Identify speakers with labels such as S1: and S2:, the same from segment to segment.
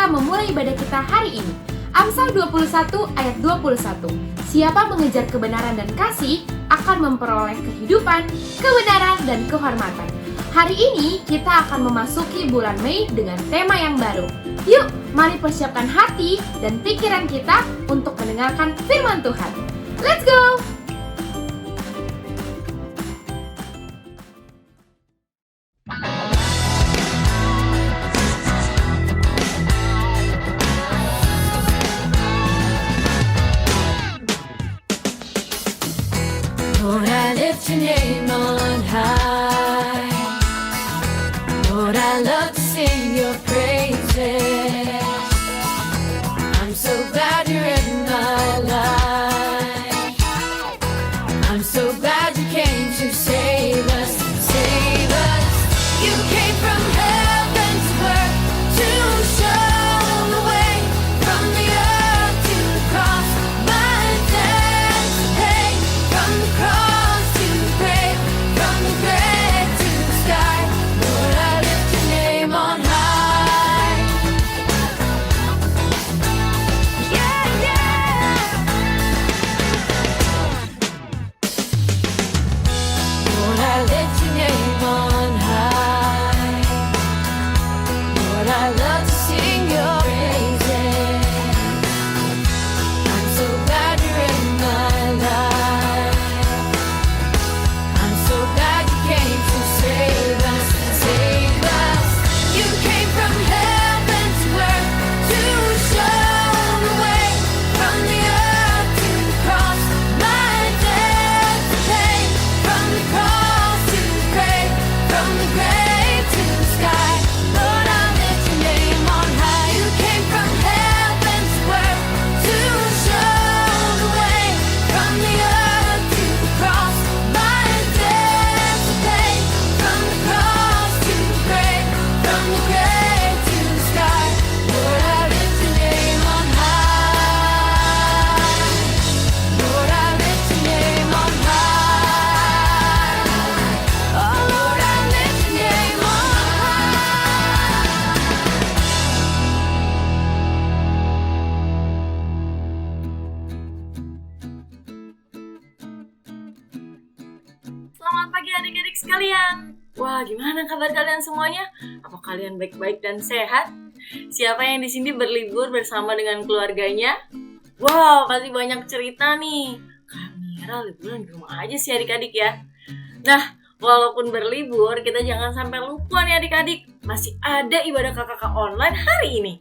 S1: kita memulai ibadah kita hari ini. Amsal 21 ayat 21. Siapa mengejar kebenaran dan kasih akan memperoleh kehidupan, kebenaran, dan kehormatan. Hari ini kita akan memasuki bulan Mei dengan tema yang baru. Yuk, mari persiapkan hati dan pikiran kita untuk mendengarkan firman Tuhan. Let's go!
S2: Lord, I lift your name on high. Lord, I love to sing your praises. I'm so glad you're in my life. I'm so glad you came to save us, save us. You came from heaven to earth to show the way, from the earth to the cross, my debt to pay, from the cross to the grave, from the grave to the sky. Lord, I lift your name on high. Yeah, yeah. Lord, I lift your name on high. Lord, I love to sing your praises. I'm so glad you're in my life. I'm so glad you came to save us, save us. You came from heaven to earth to show the way, from the earth to the cross, my debt to pay, from the cross to the grave, from the grave to the sky. Lord, I lift your name on high. You came from heaven to earth to show the way, from the earth to the cross, my debt to pay, from the cross to the grave, from the grave to the sky. Lord, I lift your name on high. Lord, I lift your name on high. Oh, Lord, I lift your name on
S3: Selamat pagi adik-adik sekalian. Wah, gimana kabar kalian semuanya? Apa kalian baik-baik dan sehat? Siapa yang di sini berlibur bersama dengan keluarganya? Wow, pasti banyak cerita nih. Kamera liburan di rumah aja sih adik-adik ya. Nah, walaupun berlibur, kita jangan sampai lupa nih adik-adik. Masih ada ibadah KKK online hari ini.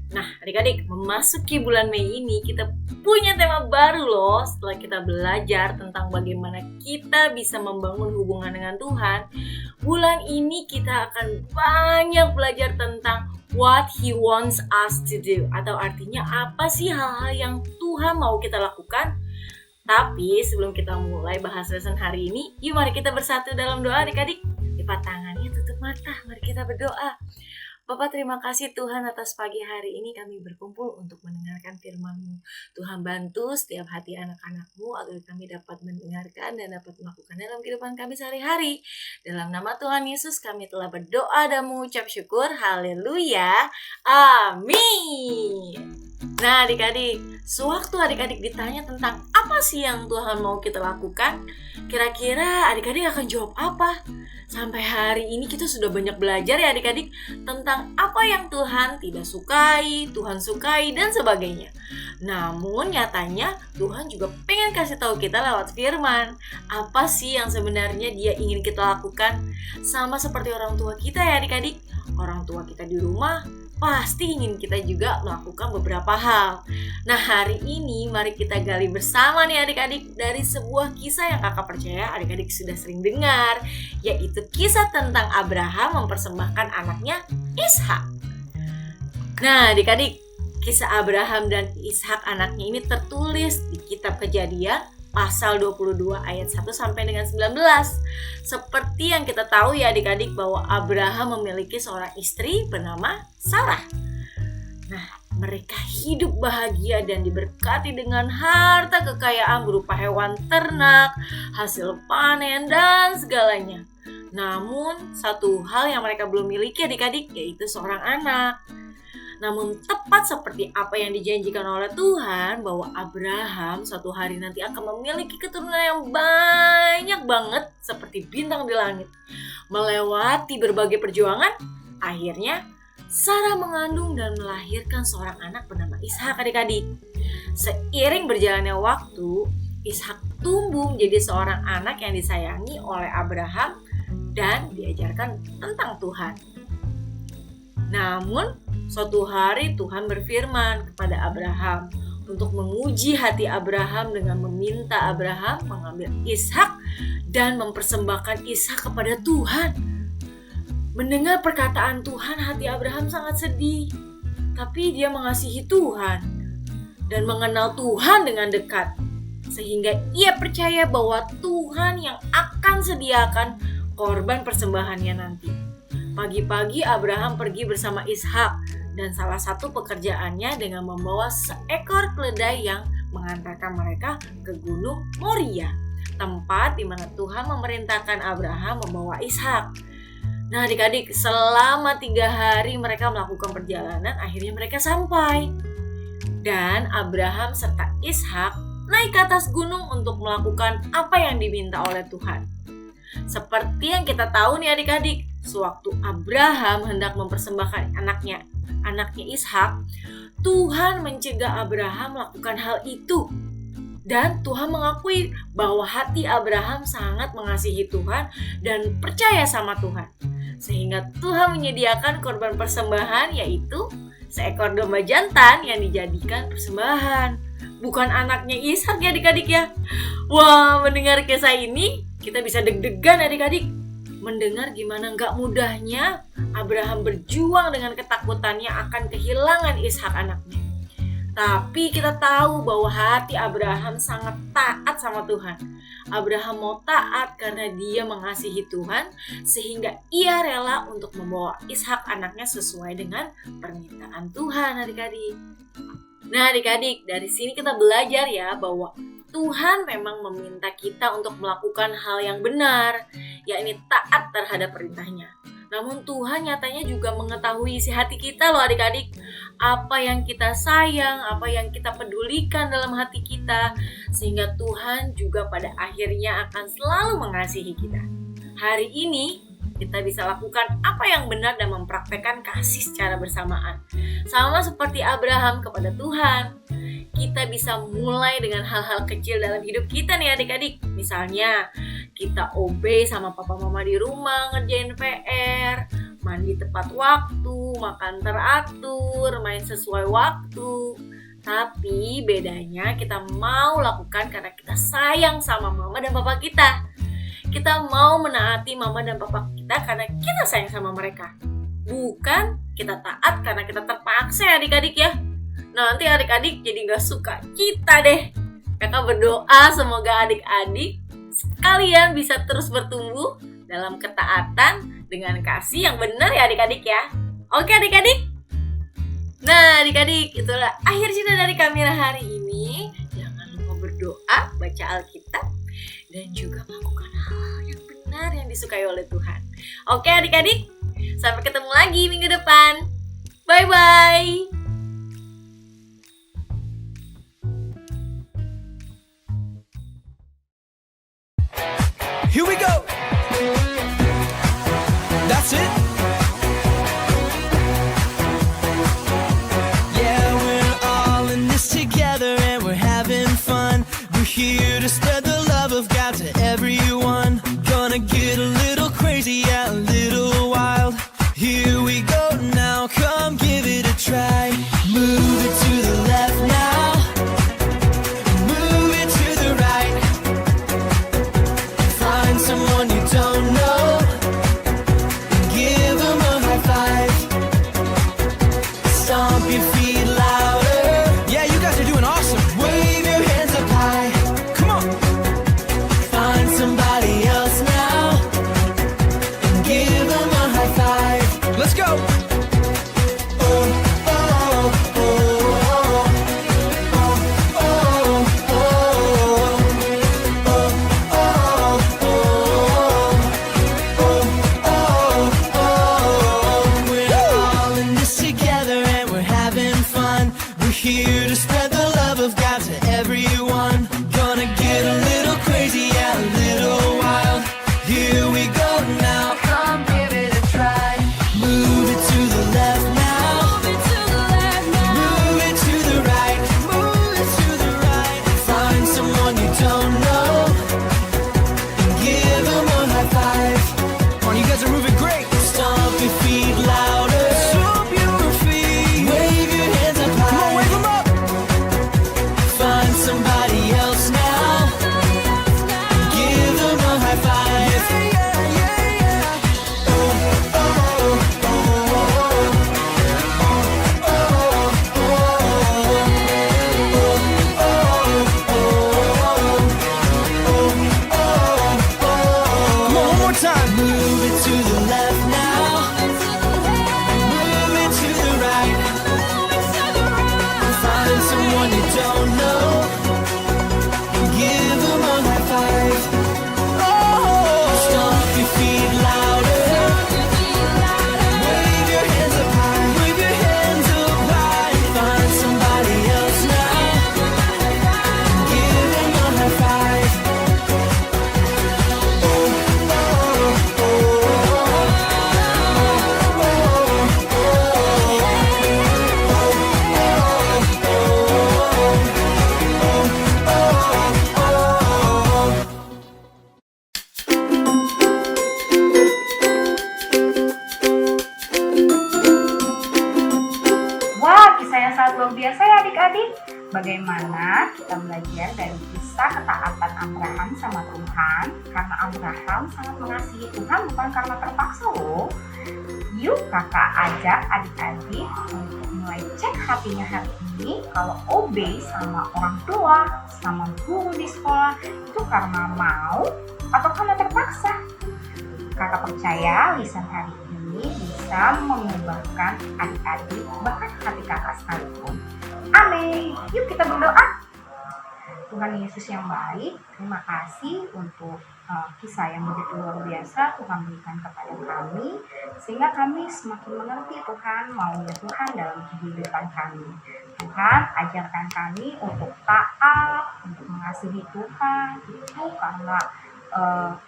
S3: Nah, adik-adik, memasuki bulan Mei ini kita punya tema baru loh. Setelah kita belajar tentang bagaimana kita bisa membangun hubungan dengan Tuhan, bulan ini kita akan banyak belajar tentang what He wants us to do, atau artinya apa sih hal-hal yang Tuhan mau kita lakukan. Tapi sebelum kita mulai bahas lesson hari ini, yuk mari kita bersatu dalam doa adik-adik. Lipat tangannya, tutup mata, mari kita berdoa. Bapak, terima kasih Tuhan atas pagi hari ini kami berkumpul untuk mendengarkan firman-Mu. Tuhan, bantu setiap hati anak-anak-Mu agar kami dapat mendengarkan dan dapat melakukan dalam kehidupan kami sehari-hari. Dalam nama Tuhan Yesus kami telah berdoa dan mengucap syukur. Haleluya. Amin. Nah adik-adik, sewaktu adik-adik ditanya tentang apa sih yang Tuhan mau kita lakukan, kira-kira adik-adik akan jawab apa? Sampai hari ini kita sudah banyak belajar ya adik-adik tentang apa yang Tuhan tidak sukai, Tuhan sukai, dan sebagainya. Namun nyatanya Tuhan juga pengen kasih tahu kita lewat firman. Apa sih yang sebenarnya Dia ingin kita lakukan? Sama seperti orang tua kita ya adik-adik. Orang tua kita di rumah pasti ingin kita juga melakukan beberapa hal. Nah hari ini mari kita gali bersama nih adik-adik dari sebuah kisah yang kakak percaya adik-adik sudah sering dengar, yaitu kisah tentang Abraham mempersembahkan anaknya Ishak. Nah adik-adik, kisah Abraham dan Ishak anaknya ini tertulis di kitab Kejadian pasal 22 ayat 1 sampai dengan 19. Seperti yang kita tahu ya adik-adik bahwa Abraham memiliki seorang istri bernama Sarah. Nah, mereka hidup bahagia dan diberkati dengan harta kekayaan berupa hewan ternak, hasil panen, dan segalanya. Namun, satu hal yang mereka belum miliki adik-adik yaitu seorang anak. Namun tepat seperti apa yang dijanjikan oleh Tuhan bahwa Abraham suatu hari nanti akan memiliki keturunan yang banyak banget seperti bintang di langit. Melewati berbagai perjuangan, akhirnya Sarah mengandung dan melahirkan seorang anak bernama Ishak adik-adik. Seiring berjalannya waktu, Ishak tumbuh menjadi seorang anak yang disayangi oleh Abraham dan diajarkan tentang Tuhan. Namun, suatu hari Tuhan berfirman kepada Abraham untuk menguji hati Abraham dengan meminta Abraham mengambil Ishak dan mempersembahkan Ishak kepada Tuhan. Mendengar perkataan Tuhan, hati Abraham sangat sedih. Tapi dia mengasihi Tuhan dan mengenal Tuhan dengan dekat. Sehingga ia percaya bahwa Tuhan yang akan sediakan korban persembahannya nanti. Pagi-pagi Abraham pergi bersama Ishak dan salah satu pekerjaannya dengan membawa seekor keledai yang mengantarkan mereka ke Gunung Moria, tempat di mana Tuhan memerintahkan Abraham membawa Ishak. Nah adik-adik, selama 3 hari mereka melakukan perjalanan, akhirnya mereka sampai. Dan Abraham serta Ishak naik ke atas gunung untuk melakukan apa yang diminta oleh Tuhan. Seperti yang kita tahu nih adik-adik, sewaktu Abraham hendak mempersembahkan anaknya Ishak, Tuhan mencegah Abraham melakukan hal itu. Dan Tuhan mengakui bahwa hati Abraham sangat mengasihi Tuhan dan percaya sama Tuhan. Sehingga Tuhan menyediakan korban persembahan, yaitu seekor domba jantan yang dijadikan persembahan. Bukan anaknya Ishak ya adik-adik ya. Wah, mendengar kisah ini kita bisa deg-degan adik-adik. Mendengar gimana gak mudahnya Abraham berjuang dengan ketakutannya akan kehilangan Ishak anaknya. Tapi kita tahu bahwa hati Abraham sangat taat sama Tuhan. Abraham mau taat karena dia mengasihi Tuhan, sehingga ia rela untuk membawa Ishak anaknya sesuai dengan permintaan Tuhan adik-adik. Nah adik-adik, dari sini kita belajar ya bahwa Tuhan memang meminta kita untuk melakukan hal yang benar, yakni taat terhadap perintahnya. Namun Tuhan nyatanya juga mengetahui isi hati kita loh adik-adik. Apa yang kita sayang, apa yang kita pedulikan dalam hati kita. Sehingga Tuhan juga pada akhirnya akan selalu mengasihi kita. Hari ini kita bisa lakukan apa yang benar dan mempraktekkan kasih secara bersamaan. Sama seperti Abraham kepada Tuhan. Kita bisa mulai dengan hal-hal kecil dalam hidup kita nih adik-adik. Misalnya kita obey sama papa mama di rumah, ngerjain PR, mandi tepat waktu, makan teratur, main sesuai waktu. Tapi bedanya kita mau lakukan karena kita sayang sama mama dan papa kita. Kita mau menaati mama dan papa kita karena kita sayang sama mereka. Bukan kita taat karena kita terpaksa ya adik-adik ya. Nanti adik-adik jadi gak suka kita deh. Kakak berdoa semoga adik-adik sekalian bisa terus bertumbuh dalam ketaatan dengan kasih yang benar ya adik-adik ya. Oke adik-adik? Nah adik-adik, itulah akhir cerita dari kami hari ini. Jangan lupa berdoa, baca Alkitab, dan juga melakukan hal yang benar yang disukai oleh Tuhan. Oke adik-adik, sampai ketemu lagi minggu depan. Bye-bye.
S4: Here we go. That's it. Yeah, we're all in this together and we're having fun. We're here to spread the love of God to everyone. Gonna get a little crazy, yeah, a little wild. Here we go now, come give it a try. Move it to the left now. Move it to the right. Find someone you don't know. Give them a high five. Stomp your feet louder. Yeah, you guys are doing awesome. Wave your hands up high. Come on. Find somebody else now and give them a high five. Let's go. Oh, oh, oh, oh. Oh, oh, oh. We're all in this together and we're right now.
S2: Come give it a try.
S4: Move it to the left now.
S2: Move it to the left now.
S4: Move it to the right. Move it to the right. Find someone you don't know and give them a high five. Come on, you guys are moving great. Stomp your feet louder. Stomp your feet. Wave your hands up high. Come on, wave them up. Find somebody else now. Give them a high five. Yeah, yeah, yeah. Oh, oh, come on, one more time. Move it to the left now. Move it to the right. Find someone you don't know and give them a high five. Oh, stomp your feet louder. Wave your hands up high. Wave your hands up high. Find somebody else now. Give them a high five.
S5: Wah, kisah yang sangat luar biasa ya adik-adik. Bagaimana kita belajar dari kisah ketaatan Abraham sama Tuhan. Karena Abraham sangat mengasihi Tuhan bukan karena terpaksa loh. Yuk kakak ajak adik-adik untuk mulai cek hatinya hari ini. Kalau obey sama orang tua, sama guru di sekolah, itu karena mau atau karena terpaksa. Kakak percaya lisan hari ini bisa mengubahkan adik-adik, bahkan hati kakak sekalipun. Amin. Yuk kita berdoa. Tuhan Yesus yang baik, terima kasih untuk kisah yang begitu luar biasa Tuhan berikan kepada kami, sehingga kami semakin mengerti Tuhan maunya Tuhan dalam kehidupan kami. Tuhan ajarkan kami untuk taat, untuk mengasihi Tuhan, itu karena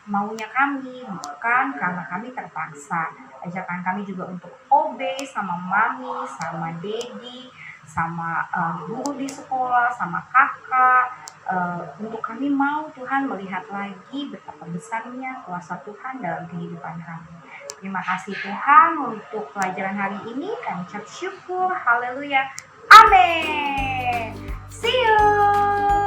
S5: maunya kami, bukan karena kami terpaksa. Ajarkan kami juga untuk obey sama mami, sama daddy, sama guru di sekolah, sama kakak. Untuk kami mau Tuhan melihat lagi betapa besarnya kuasa Tuhan dalam kehidupan kami. Terima kasih Tuhan untuk pelajaran hari ini. Kami ucap syukur. Haleluya. Amin. See you.